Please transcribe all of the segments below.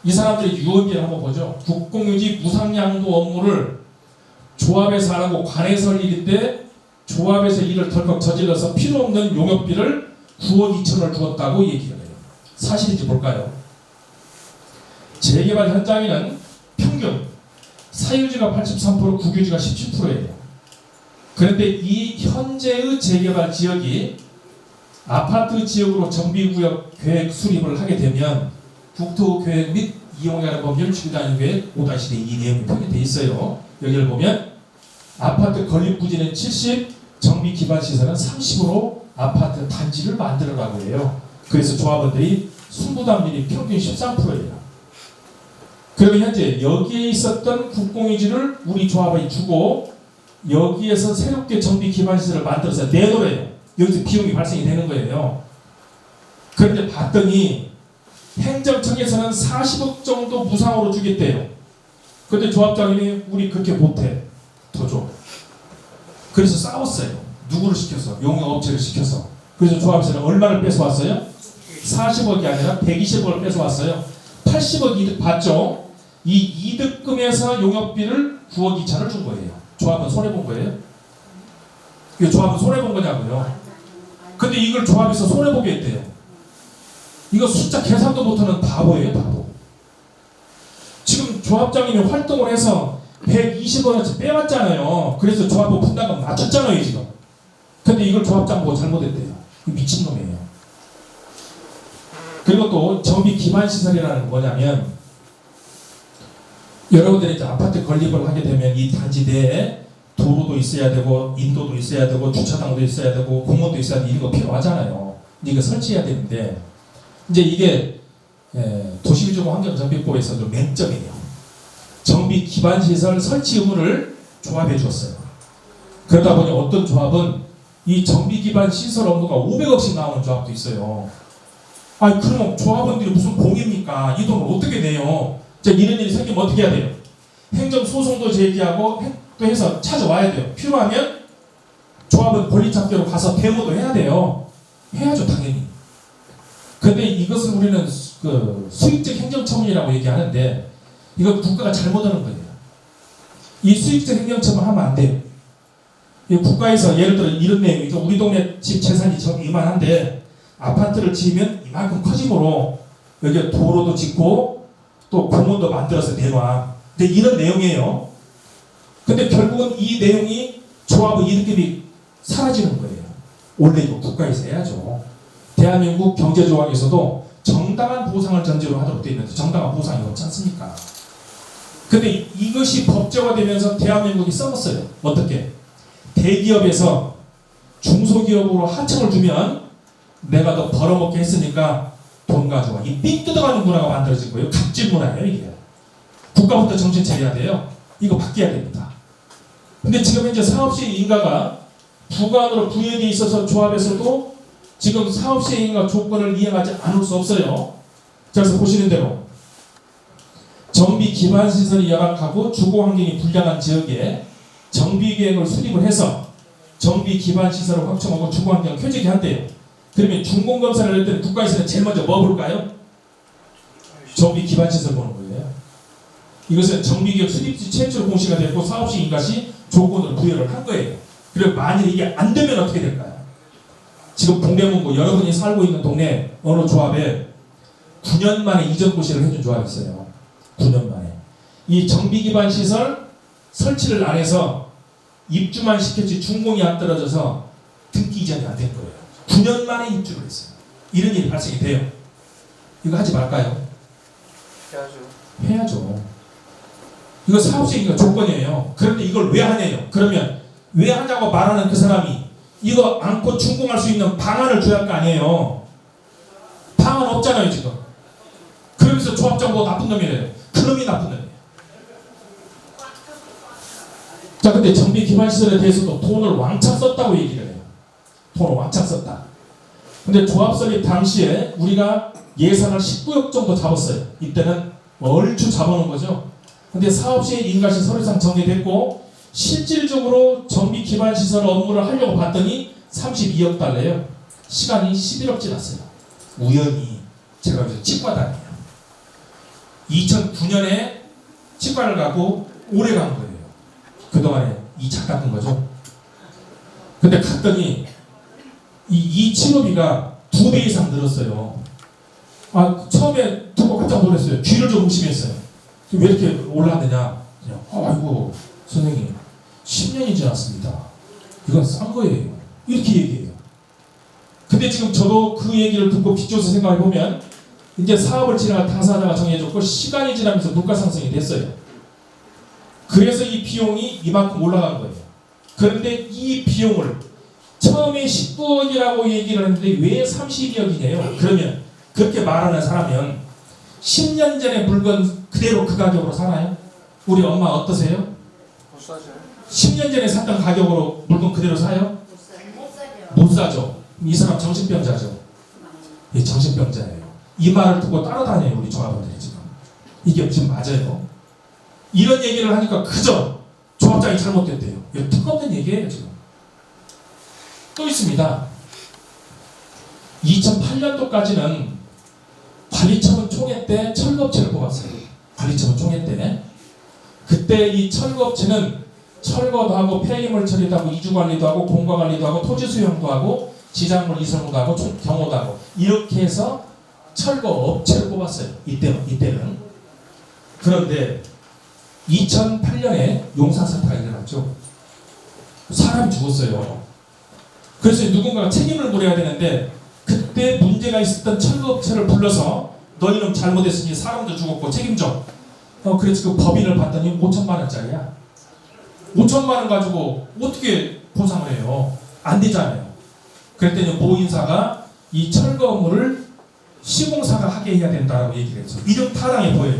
이 사람들의 유언비를 한번 보죠. 국공유지 무상양도 업무를 조합에서 하라고 관에서 할 일인데 조합에서 일을 덜컥 저질러서 필요 없는 용역비를 9억 2천을 주었다고 얘기를 해요. 사실인지 볼까요? 재개발 현장에는 평균 사유지가 83%, 국유지가 17%예요. 그런데 이 현재의 재개발 지역이 아파트 지역으로 정비구역 계획 수립을 하게 되면 국토계획 및 이용하는 법률 주기단위계획 5-2 이 내용이 표기되어 있어요. 여기를 보면 아파트 건립 부지는 70, 정비 기반 시설은 30으로 아파트 단지를 만들어라고 해요. 그래서 조합원들이 순부담률이 평균 13%예요. 그러면 현재 여기에 있었던 국공유지를 우리 조합이 주고 여기에서 새롭게 정비 기반 시설을 만들어서 내놓으래요. 여기서 비용이 발생이 되는 거예요. 그런데 봤더니 행정청에서는 40억 정도 무상으로 주겠대요. 근데 조합장님이 우리 그렇게 못해. 더 줘. 그래서 싸웠어요. 누구를 시켜서? 용역업체를 시켜서. 그래서 조합에서는 얼마를 뺏어왔어요? 40억이 아니라 120억을 뺏어왔어요. 80억 이득 봤죠? 이 이득금에서 용역비를 9억 2천을 준 거예요. 조합은 손해본 거예요? 이거 조합은 손해본 거냐고요? 근데 이걸 조합에서 손해보게 했대요. 이거 숫자 계산도 못하는 바보예요, 바보. 지금 조합장님이 활동을 해서 120원어치 빼왔잖아요. 그래서 조합부 분담금 낮췄잖아요, 지금. 근데 이걸 조합장 보고 잘못했대요. 미친놈이에요. 그리고 또 정비 기반 시설이라는 건 뭐냐면 여러분들이 이제 아파트 건립을 하게 되면 이 단지 내에 도로도 있어야 되고 인도도 있어야 되고 주차장도 있어야 되고 공원도 있어야 되고 이런 거 필요하잖아요. 이거 설치해야 되는데 이제 이게 도시교통환경정비법에서도 맹점이에요. 정비 기반 시설 설치 의무를 조합해 줬어요. 그러다 보니 어떤 조합은 이 정비 기반 시설 업무가 500억씩 나오는 조합도 있어요. 아니 그럼 조합원들이 무슨 공입니까? 이 돈을 어떻게 내요? 자, 이런 일이 생기면 어떻게 해야 돼요? 행정소송도 제기하고 또 해서 찾아와야 돼요. 필요하면 조합은 권리착취로 가서 데모도 해야 돼요. 해야죠, 당연히. 근데 이것을 우리는 그 수익적 행정처분이라고 얘기하는데 이건 국가가 잘못하는 거예요. 이 수익적 행정처분 하면 안 돼요. 이 국가에서 예를 들어 이런 내용이죠. 우리 동네 집 재산이 이만한데 아파트를 지으면 이만큼 커지므로 여기 도로도 짓고 또 공원도 만들어서 내놔. 근데 이런 내용이에요. 근데 결국은 이 내용이 조합의 이득금이 사라지는 거예요. 원래 이거 국가에서 해야죠. 대한민국 경제조항에서도 정당한 보상을 전제로 하도록 되어 있는데 정당한 보상이 없지 않습니까? 근데 이것이 법제화되면서 대한민국이 썩었어요. 어떻게? 대기업에서 중소기업으로 하청을 주면 내가 더 벌어먹게 했으니까 돈 가져와. 이 삥 뜯어가는 문화가 만들어진 거예요. 갑질 문화예요, 이게. 국가부터 정신 차려야 돼요. 이거 바뀌어야 됩니다. 근데 지금 현재 사업시행 인가가 부관으로 부여되어 있어서 조합에서도 지금 사업시행 인가 조건을 이행하지 않을 수 없어요. 그래서 보시는 대로 정비 기반 시설이 열악하고 주거 환경이 불량한 지역에 정비 계획을 수립을 해서 정비 기반 시설을 확충하고 주거 환경을 쾌적히 한대요. 그러면 준공 검사를 할 때는 국가에서는 제일 먼저 뭐 볼까요? 정비 기반 시설 보는 거예요. 이것은 정비 계획 수립시 최초로 공시가 됐고 사업시 인가 시 조건으로 부여를 한 거예요. 그리고 만일 이게 안 되면 어떻게 될까요? 지금 동대문구 여러분이 살고 있는 동네 어느 조합에 9년 만에 이전 고시를 해준 조합이 있어요. 9년 만에. 이 정비 기반 시설 설치를 안 해서 입주만 시켰지 준공이 안 떨어져서 등기 이전이 안 된 거예요. 9년 만에 입주를 했어요. 이런 일이 발생이 돼요. 이거 하지 말까요? 해야죠. 해야죠. 이거 사업시행가 조건이에요. 그런데 이걸 왜 하냐요? 그러면 왜 하냐고 말하는 그 사람이 이거 안고 준공할 수 있는 방안을 줘야 할 거 아니에요. 방안 없잖아요, 지금. 그러면서 조합장보고 나쁜 놈이래요. 그놈이 나쁜 놈이에요. 자, 근데 정비 기반 시설에 대해서도 돈을 왕창 썼다고 얘기를 해요. 돈을 왕창 썼다. 근데 조합 설립 당시에 우리가 예산을 19억 정도 잡았어요. 이때는 얼추 잡아놓은 거죠. 근데 사업시행 인가시 서류상 정리됐고 실질적으로 정비 기반 시설 업무를 하려고 봤더니 32억 달러예요. 시간이 11억 지났어요. 우연히 제가 여기서 치과 다녀요. 2009년에 치과를 가고 오래 간 거예요. 그동안에 2차 깎은 거죠. 근데 갔더니 이 치료비가 2배 이상 늘었어요. 처음에 듣고 깜짝 놀랐어요. 귀를 좀 의심했어요. 왜 이렇게 올랐느냐? 아이고 선생님 10년이 지났습니다. 이건 싼 거예요. 이렇게 얘기해요. 근데 지금 저도 그 얘기를 듣고 비춰서 생각해 보면 이제 사업을 진행할 당사자가 정해졌고 시간이 지나면서 물가 상승이 됐어요. 그래서 이 비용이 이만큼 올라간 거예요. 그런데 이 비용을 처음에 19억이라고 얘기를 했는데 왜 32억이냐요? 그러면 그렇게 말하는 사람은 10년 전에 물건 그대로 그 가격으로 사나요? 우리 엄마 어떠세요? 못 사죠. 10년 전에 샀던 가격으로 물건 그대로 사요? 못 사죠. 못 사죠. 이 사람 정신병자죠. 예, 정신병자예요. 이 말을 듣고 따라다녀요 우리 조합원들이 지금. 이게 지금 맞아요. 이런 얘기를 하니까 그저 조합장이 잘못됐대요. 이거 뜬금없는 얘기예요 지금. 또 있습니다. 2008년도까지는 관리처분 총회 때 철거업체를 뽑았어요. 관리처분 총회 때. 그때 이 철거업체는 철거도 하고 폐기물 처리도 하고 이주관리도 하고 공과관리도 하고 토지 수용도 하고 지작물 이설도 하고 경호도 하고 이렇게 해서 철거업체를 뽑았어요. 이때는. 그런데 2008년에 용산 사태가 일어났죠. 사람이 죽었어요. 그래서 누군가가 책임을 물어야 되는데 그때 문제가 있었던 철거업체를 불러서 너희는 잘못했으니 사람도 죽었고 책임져. 그래서 그 법인을 봤더니 5천만 원짜리야. 5천만 원 가지고 어떻게 보상을 해요? 안 되잖아요. 그랬더니 모 인사가 이 철거 업무를 시공사가 하게 해야 된다고 얘기를 해서 이름 타당해 보여요.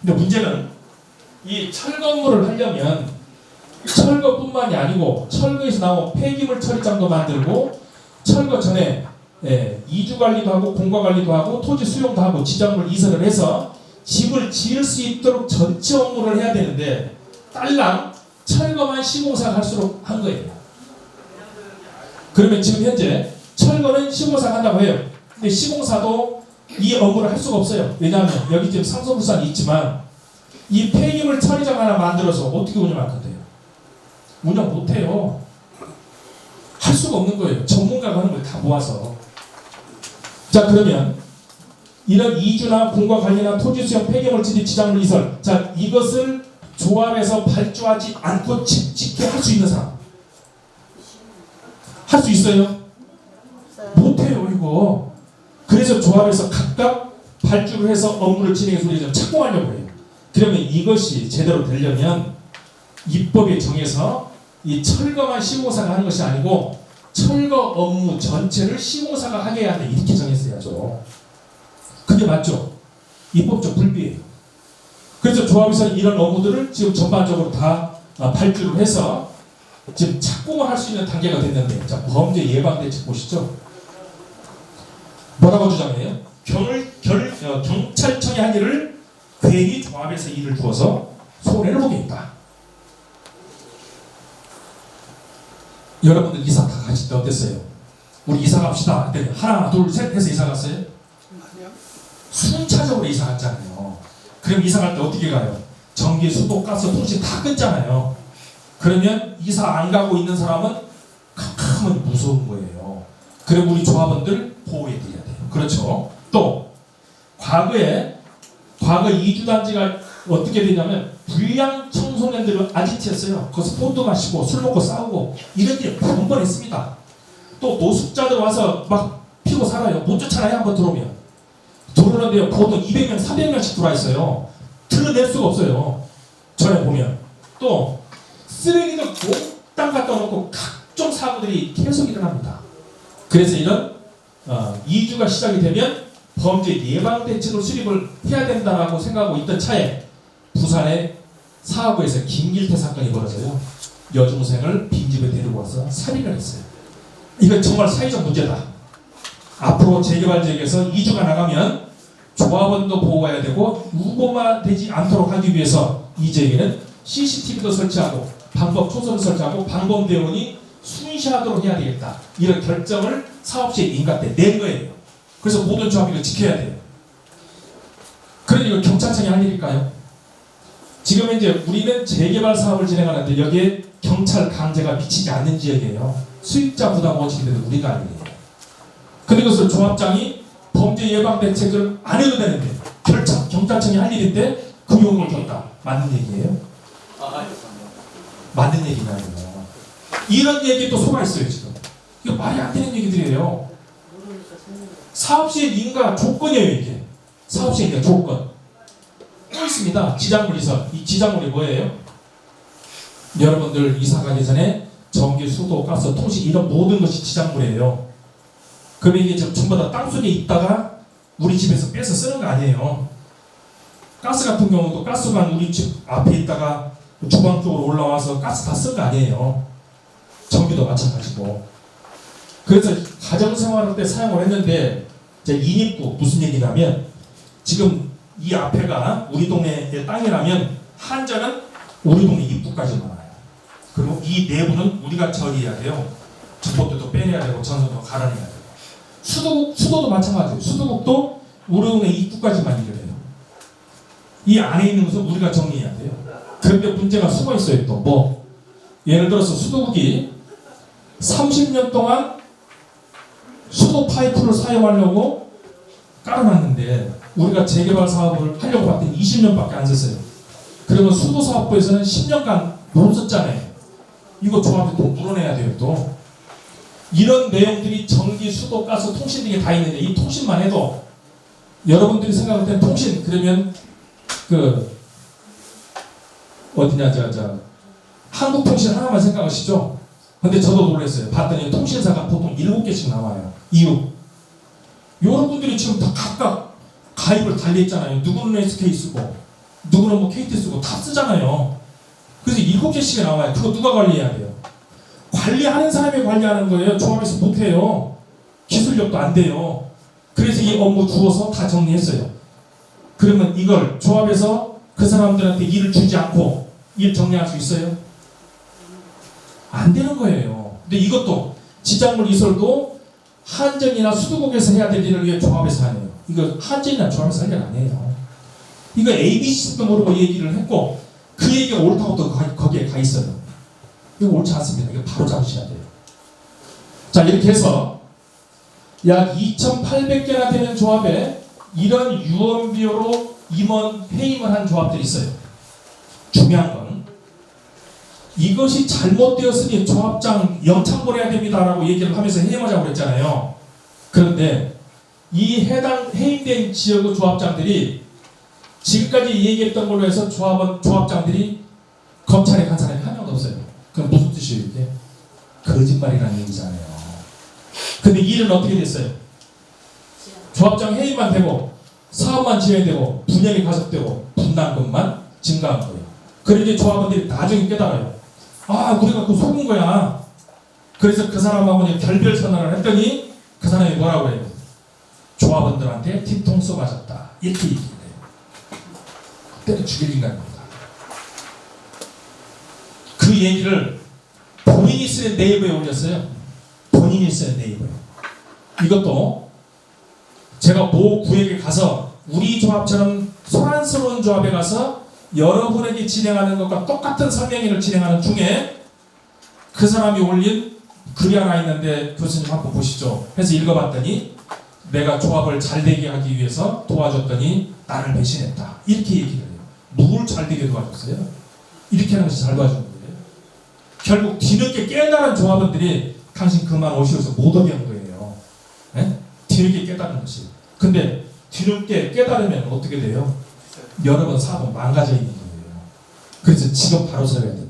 근데 문제는 이 철거 업무를 하려면 철거뿐만이 아니고 철거에서 나온 폐기물 처리장도 만들고 철거 전에 이주관리도 하고 공과관리도 하고 토지 수용도 하고 지작물 이설을 해서 집을 지을 수 있도록 전체 업무를 해야 되는데 딸랑 철거만 시공사가 할수록 한 거예요. 그러면 지금 현재 철거는 시공사가 한다고 해요. 근데 시공사도 이 업무를 할 수가 없어요. 왜냐하면 여기 지금 상소불산이 있지만 이 폐기물 처리장 하나 만들어서 어떻게 운영할 건데요? 운영 못해요. 할 수가 없는 거예요. 전문가가 하는 걸 다 모아서. 자, 그러면 이런 이주나 공과 관리나 토지 수용 폐기물 처리 지작물 이설, 자, 이것을 조합에서 발주하지 않고 직접 할 수 있는 사람 할 수 있어요? 못해요 이거. 그래서 조합에서 각각 발주를 해서 업무를 진행해서 우리가 좀 착공하려고 해요. 그러면 이것이 제대로 되려면 입법에 정해서 이 철거만 시공사가 하는 것이 아니고 철거 업무 전체를 시공사가 하게 해야 돼. 이렇게 정했어야죠. 그게 맞죠? 입법적 불비예요. 그래서 조합에서 이런 업무들을 지금 전반적으로 다 발주를 해서 지금 착공을 할 수 있는 단계가 됐는데, 자, 범죄 예방 대책 보시죠. 뭐라고 주장해요? 경찰청이 한 일을 괜히 조합에서 일을 두어서 손해를 보겠다. 여러분들 이사 다 가실 때 어땠어요? 우리 이사 갑시다. 그때 하나, 둘, 셋 해서 이사 갔어요? 아니요. 순차적으로 이사 갔잖아요. 그럼 이사 갈 때 어떻게 가요? 전기, 수도, 가스, 통신 다 끊잖아요. 그러면 이사 안 가고 있는 사람은 캄캄하면 무서운 거예요. 그럼 우리 조합원들 보호해드려야 돼요. 그렇죠. 또 과거 이주단지가 어떻게 되냐면 불량 청소년들을 아지트했어요. 거기서 포도 마시고 술 먹고 싸우고 이런 일을 번번했습니다. 또 노숙자들 와서 막 피고 살아요. 못 쫓아나요. 한번 들어오면. 들어오는데요. 보통 200명, 300명씩 들어와 있어요. 들어낼 수가 없어요. 전에 보면. 또 쓰레기를 몽땅 갖다 놓고 각종 사고들이 계속 일어납니다. 그래서 이런 이주가 시작이 되면 범죄 예방 대책을 수립을 해야 된다라고 생각하고 있던 차에 부산의 사하구에서 김길태 사건이 벌어져요. 여중생을 빈집에 데리고 와서 살인을 했어요. 이건 정말 사회적 문제다. 앞으로 재개발 지역에서 이주가 나가면 조합원도 보호해야 되고 우보가 되지 않도록 하기 위해서 이 지역에는 CCTV도 설치하고 방법 초소를 설치하고 방범대원이 순시하도록 해야 되겠다. 이런 결정을 사업시에 인가 때 낸 거예요. 그래서 모든 조합이 이거 지켜야 돼요. 그러니 이거 경찰청이 할 일일까요? 지금 이제 우리는 재개발 사업을 진행하는데 여기에 경찰 강제가 미치지 않는 지역이에요. 수익자 부담 원칙대로 우리가 아니에요. 근데 그것을 조합장이 범죄 예방 대책을 안 해도 되는데 경찰청이 할 일인데 그 요금을 줬다. 맞는 얘기예요? 맞는 얘기냐 이거. 이런 얘기 또 속아 있어요 지금. 이거 말이 안 되는 얘기들이에요. 사업시행 인가 조건이에요 이게. 사업시행 인가 조건. 또 있습니다. 지장물 이설. 이 지장물이 뭐예요? 여러분들 이사 가기 전에 전기, 수도, 가스, 통신 이런 모든 것이 지장물이에요. 그럼 이게 전부 다 땅속에 있다가 우리 집에서 빼서 쓰는 거 아니에요. 가스 같은 경우도 가스관 우리 집 앞에 있다가 주방 쪽으로 올라와서 가스 다 쓴 거 아니에요. 전기도 마찬가지고. 그래서 가정생활할 때 사용을 했는데 이제 인입구 무슨 얘기냐면 지금 이 앞에가 우리 동네의 땅이라면 한자는 우리 동네 입구까지만 와요. 그리고 이 내부는 우리가 처리해야 돼요. 전봇대도 빼내야 되고 전선도 갈아내야 되고. 수도도 마찬가지예요. 수도국도 우리 동네 입구까지만 일을 해요. 이 안에 있는 것은 우리가 정리해야 돼요. 그런데 문제가 숨어 있어요. 또 뭐 예를 들어서 수도국이 30년 동안 수도 파이프를 사용하려고 깔아놨는데 우리가 재개발 사업을 하려고 봤더니 20년밖에 안 썼어요. 그러면 수도사업부에서는 10년간 못 썼잖아요. 이거 조합에 또 물어내야 돼요. 또 이런 내용들이 전기, 수도, 가스, 통신 등이 다 있는데 이 통신만 해도 여러분들이 생각할 때 통신 그러면 그 어디냐 한국통신 하나만 생각하시죠? 근데 저도 놀랐어요. 봤더니 통신사가 보통 7개씩 나와요. 이유. 여러분들이 지금 다 각각 가입을 달리했잖아요. 누구는 SK 쓰고 누구는 뭐 KT 쓰고 다 쓰잖아요. 그래서 7개씩이 나와요. 그거 누가 관리해야 돼요? 관리하는 사람이 관리하는 거예요. 조합에서 못해요. 기술력도 안 돼요. 그래서 이 업무 주어서 다 정리했어요. 그러면 이걸 조합에서 그 사람들한테 일을 주지 않고 일 정리할 수 있어요? 안 되는 거예요. 근데 이것도 지작물 이설도 한전이나 수도국에서 해야 될 일을 위해 조합에서 하네요. 이거 한전이나 조합에서 할 일 아니에요. 이거 ABC도 모르고 얘기를 했고 그 얘기가 옳다고 또 거기에 가 있어요. 이거 옳지 않습니다. 이거 바로 잡으셔야 돼요. 자, 이렇게 해서 약 2,800개나 되는 조합에 이런 유언비어로 임원 해임을 한 조합들이 있어요. 중요한 건 이것이 잘못되었으니 조합장 영창 보내야 됩니다라고 얘기를 하면서 해임하자고 그랬잖아요. 그런데 이 해당 해임된 지역의 조합장들이 지금까지 얘기했던 걸로 해서 조합장들이 검찰에 간 사람이 한 명도 없어요. 그럼 무슨 뜻이에요 이게? 거짓말이라는 얘기잖아요. 근데 일은 어떻게 됐어요? 조합장 해임만 되고 사업만 진행되고 분양이 가속되고 분담금만 증가한 거예요. 그런데 조합원들이 나중에 깨달아요. 아, 우리가 그 속은 거야. 그래서 그 사람하고 결별 선언을 했더니 그 사람이 뭐라고 해요? 조합원들한테 뒤통수 맞았다. 이렇게 얘기해요. 때려 죽일 인간입니다. 그 얘기를 본인이 쓰는 네이버에 올렸어요. 본인이 쓰는 네이버에. 이것도 제가 모 구에게 가서 우리 조합처럼 소란스러운 조합에 가서 여러분에게 진행하는 것과 똑같은 설명회를 진행하는 중에 그 사람이 올린 글이 하나 있는데 교수님 한번 보시죠. 해서 읽어봤더니 내가 조합을 잘되게 하기 위해서 도와줬더니 나를 배신했다. 이렇게 얘기를 해요. 누굴 잘되게 도와줬어요? 이렇게 하는 것이 잘 도와주는 거예요. 결국 뒤늦게 깨달은 조합원들이 당신 그만 오시어서 못 오게 한 거예요. 네? 뒤늦게 깨달은 것이. 근데 뒤늦게 깨달으면 어떻게 돼요? 여러 번 사고 망가져 있는 거예요. 그래서 지금 바로 서야 돼요.